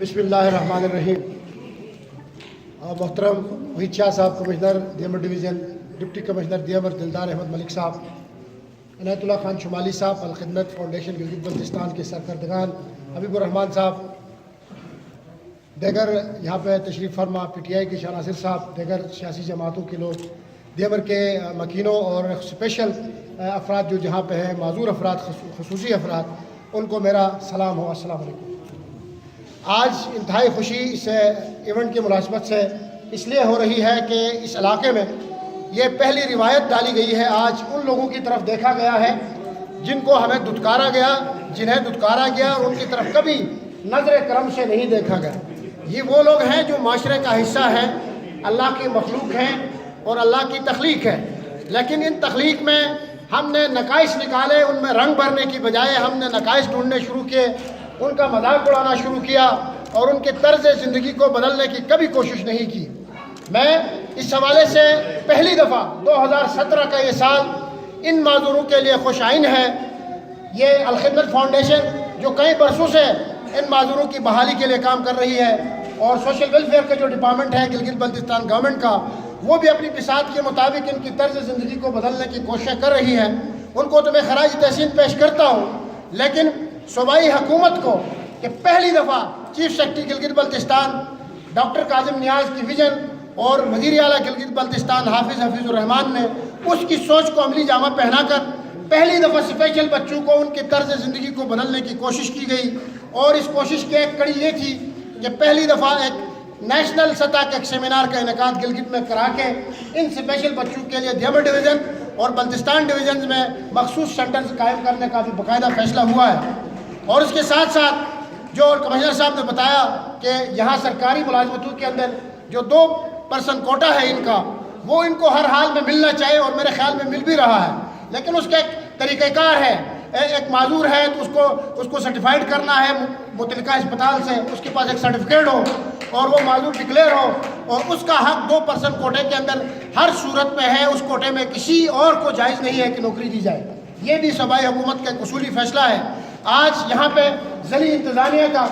بسم اللہ الرحمن الرحیم۔ محترم وحید شاہ صاحب کمشنر دیمر ڈویژن، ڈپٹی کمشنر دیمر دلدار احمد ملک صاحب، عنایت اللہ خان شمالی صاحب، الخدمت فاؤنڈیشن گلگت بلتستان کے سرکردگان، حبیب الرحمان صاحب، دیگر یہاں پہ تشریف فرما پی ٹی آئی کے شاہ ناصر صاحب، دیگر سیاسی جماعتوں کے لوگ، دیمر کے مکینوں اور اسپیشل افراد جو جہاں پہ ہیں، معذور افراد، خصوصی افراد، ان کو میرا سلام ہو، السلام علیکم۔ آج انتہائی خوشی اس ایونٹ کی مناسبت سے اس لیے ہو رہی ہے کہ اس علاقے میں یہ پہلی روایت ڈالی گئی ہے۔ آج ان لوگوں کی طرف دیکھا گیا ہے جن کو ہمیں دھتکارا گیا، جنہیں دھتکارا گیا، اور ان کی طرف کبھی نظر کرم سے نہیں دیکھا گیا۔ یہ وہ لوگ ہیں جو معاشرے کا حصہ ہیں، اللہ کی مخلوق ہیں اور اللہ کی تخلیق ہے، لیکن ان تخلیق میں ہم نے نقائص نکالے، ان میں رنگ بھرنے کی بجائے ہم نے نقائص ڈھونڈنے شروع کیے، ان کا مذاق اڑانا شروع کیا اور ان کے طرز زندگی کو بدلنے کی کبھی کوشش نہیں کی۔ میں اس حوالے سے پہلی دفعہ 2017 کا یہ سال ان معذوروں کے لیے خوش آئین ہے۔ یہ الخدمت فاؤنڈیشن جو کئی برسوں سے ان معذوروں کی بحالی کے لیے کام کر رہی ہے، اور سوشل ویلفیئر کا جو ڈپارٹمنٹ ہے گلگت بلتستان گورنمنٹ کا، وہ بھی اپنی بساط کے مطابق ان کی طرز زندگی کو بدلنے کی کوشش کر رہی ہے۔ ان کو تو میں خراج تحسین پیش کرتا ہوں، لیکن صوبائی حکومت کو کہ پہلی دفعہ chief secretary Gilgit Baltistan doctor Kazim Niaz کی ویژن اور وزیر اعلیٰ گلگت بلتستان حافظ الرحمان نے اس کی سوچ کو عملی جامہ پہنا کر پہلی دفعہ اسپیشل بچوں کو ان کے طرز زندگی کو بدلنے کی کوشش کی گئی، اور اس کوشش کی ایک کڑی یہ تھی کہ پہلی دفعہ ایک نیشنل سطح کے ایک سیمینار کا انعقاد گلگت میں کرا کے ان اسپیشل بچوں کے لیے دیمر ڈویژن اور بلتستان ڈویژنز میں مخصوص سینٹرز قائم کرنے کا بھی باقاعدہ فیصلہ ہوا ہے۔ اور اس کے ساتھ ساتھ جو کمشنر صاحب نے بتایا کہ یہاں سرکاری ملازمتوں کے اندر جو 2% کوٹا ہے ان کا، وہ ان کو ہر حال میں ملنا چاہیے، اور میرے خیال میں مل بھی رہا ہے، لیکن اس کا ایک طریقہ کار ہے۔ ایک معذور ہے تو اس کو سرٹیفائیڈ کرنا ہے متعلقہ اسپتال سے، اس کے پاس ایک سرٹیفکیٹ ہو اور وہ معذور ڈکلیئر ہو، اور اس کا حق 2% کوٹے کے اندر ہر صورت میں ہے۔ اس کوٹے میں کسی اور کو جائز نہیں ہے کہ نوکری دی جائے۔ یہ بھی صوبائی حکومت کا ایک اصولی فیصلہ ہے۔ آج یہاں پہ ضلعی انتظامیہ کا،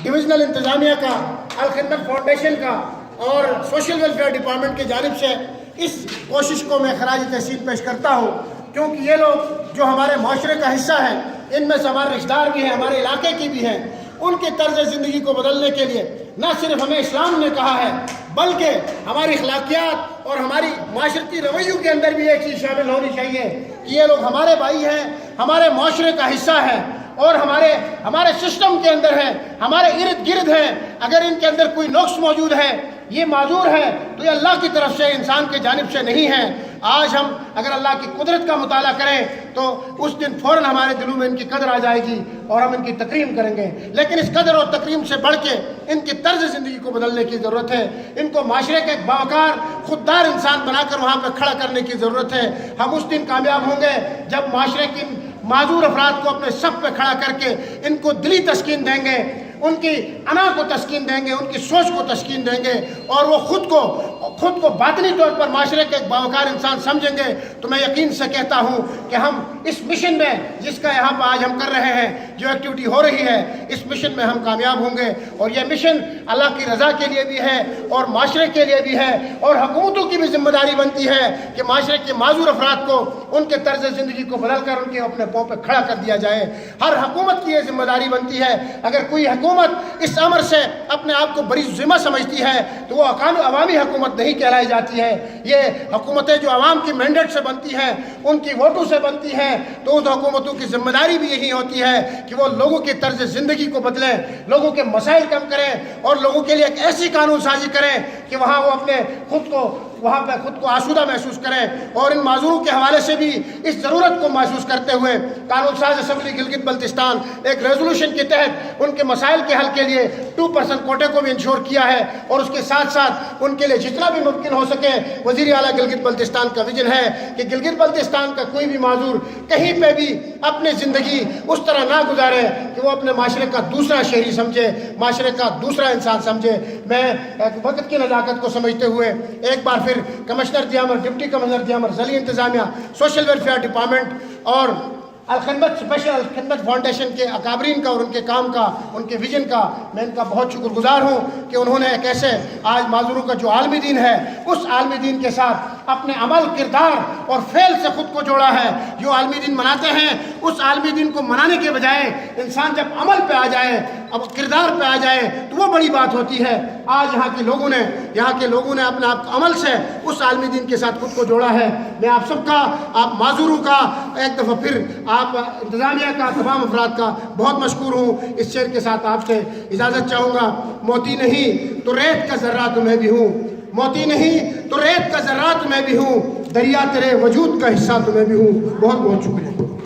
ڈویژنل انتظامیہ کا، الخدمت فاؤنڈیشن کا اور سوشل ویلفیئر ڈپارٹمنٹ کی جانب سے اس کوشش کو میں خراج تحسین پیش کرتا ہوں، کیونکہ یہ لوگ جو ہمارے معاشرے کا حصہ ہیں، ان میں سے ہمارے رشتہ دار بھی ہیں، ہمارے علاقے کی بھی ہیں، ان کے طرز زندگی کو بدلنے کے لیے نہ صرف ہمیں اسلام نے کہا ہے، بلکہ ہماری اخلاقیات اور ہماری معاشرتی رویوں کے اندر بھی یہ چیز شامل ہونی چاہیے کہ یہ لوگ ہمارے بھائی ہیں، ہمارے معاشرے کا حصہ ہیں، اور ہمارے سسٹم کے اندر ہیں، ہمارے ارد گرد ہیں۔ اگر ان کے اندر کوئی نقص موجود ہے، یہ معذور ہے، تو یہ اللہ کی طرف سے، انسان کی جانب سے نہیں ہے۔ آج ہم اگر اللہ کی قدرت کا مطالعہ کریں تو اس دن فوراً ہمارے دلوں میں ان کی قدر آ جائے گی اور ہم ان کی تکریم کریں گے، لیکن اس قدر اور تکریم سے بڑھ کے ان کی طرز زندگی کو بدلنے کی ضرورت ہے۔ ان کو معاشرے کا ایک باوقار خوددار انسان بنا کر وہاں پہ کھڑا کرنے کی ضرورت ہے۔ ہم اس دن کامیاب ہوں گے جب معاشرے کی معذور افراد کو اپنے صف پہ کھڑا کر کے ان کو دلی تسکین دیں گے، ان کی انا کو تسکین دیں گے، ان کی سوچ کو تسکین دیں گے، اور وہ خود کو باطنی طور پر معاشرے کے ایک باوقار انسان سمجھیں گے۔ تو میں یقین سے کہتا ہوں کہ ہم اس مشن میں، جس کا یہاں پہ آج ہم کر رہے ہیں، جو ایکٹیویٹی ہو رہی ہے، اس مشن میں ہم کامیاب ہوں گے، اور یہ مشن اللہ کی رضا کے لیے بھی ہے اور معاشرے کے لیے بھی ہے، اور حکومتوں کی بھی ذمہ داری بنتی ہے کہ معاشرے کے معذور افراد کو ان کے طرز زندگی کو بدل کر ان کے اپنے پاؤں پہ کھڑا کر دیا جائے۔ ہر حکومت کی یہ ذمہ داری بنتی ہے۔ اگر کوئی حکومت اس امر سے اپنے آپ کو بڑی ذمہ سمجھتی ہے تو وہ عوامی حکومت نہیں کہلائی جاتی ہے۔ یہ حکومتیں جو عوام کی مینڈیٹ سے بنتی ہیں، ان کی ووٹوں سے بنتی ہیں، تو ان حکومتوں کی ذمہ داری بھی یہی ہوتی ہے کہ وہ لوگوں کی طرز زندگی کو بدلیں، لوگوں کے مسائل کم کریں، اور لوگوں کے لیے ایک ایسی قانون سازی کریں کہ وہاں وہ اپنے خود کو آسودہ محسوس کریں۔ اور ان معذوروں کے حوالے سے بھی اس ضرورت کو محسوس کرتے ہوئے قانون ساز اسمبلی گلگت بلتستان ایک ریزولوشن کے تحت ان کے مسائل کے حل کے لیے 2% کوٹے کو بھی انشور کیا ہے، اور اس کے ساتھ ساتھ ان کے لیے جتنا بھی ممکن ہو سکے وزیر اعلیٰ گلگت بلتستان کا ویژن ہے کہ گلگت بلتستان کا کوئی بھی معذور کہیں پہ بھی اپنی زندگی اس طرح نہ گزارے کہ وہ اپنے معاشرے کا دوسرا شہری سمجھے، معاشرے کا دوسرا انسان سمجھے۔ میں وقت کی نزاکت کو سمجھتے ہوئے ایک بار پھر commissioner Diamer, deputy commissioner Diamer, ضلعی انتظامیہ، سوشل ویلفیئر ڈپارٹمنٹ اور الخدمت اسپیشل الخدمت فاؤنڈیشن کے اکابرین کا اور ان کے کام کا، ان کے ویژن کا میں ان کا بہت شکر گزار ہوں کہ انہوں نے ایک ایسے آج معذوروں کا جو عالمی دین ہے اس عالمی دین کے ساتھ اپنے عمل، کردار اور فعل سے خود کو جوڑا ہے۔ جو عالمی دین مناتے ہیں اس عالمی دین کو منانے کے بجائے انسان جب عمل پہ آ جائے، اب کردار پہ آ جائے تو وہ بڑی بات ہوتی ہے۔ آج یہاں کے لوگوں نے اپنے آپ عمل سے اس عالمی دین کے ساتھ خود کو جوڑا ہے۔ میں آپ سب کا، آپ معذوروں کا ایک دفعہ پھر آپ انتظامیہ کا، تمام افراد کا بہت مشکور ہوں۔ اس شعر کے ساتھ آپ سے اجازت چاہوں گا۔ موتی نہیں تو ریت کا ذرہ تو میں بھی ہوں، موتی نہیں تو ریت کا ذرہ تو میں بھی ہوں، دریا تیرے وجود کا حصہ تو میں بھی ہوں۔ بہت بہت شکریہ۔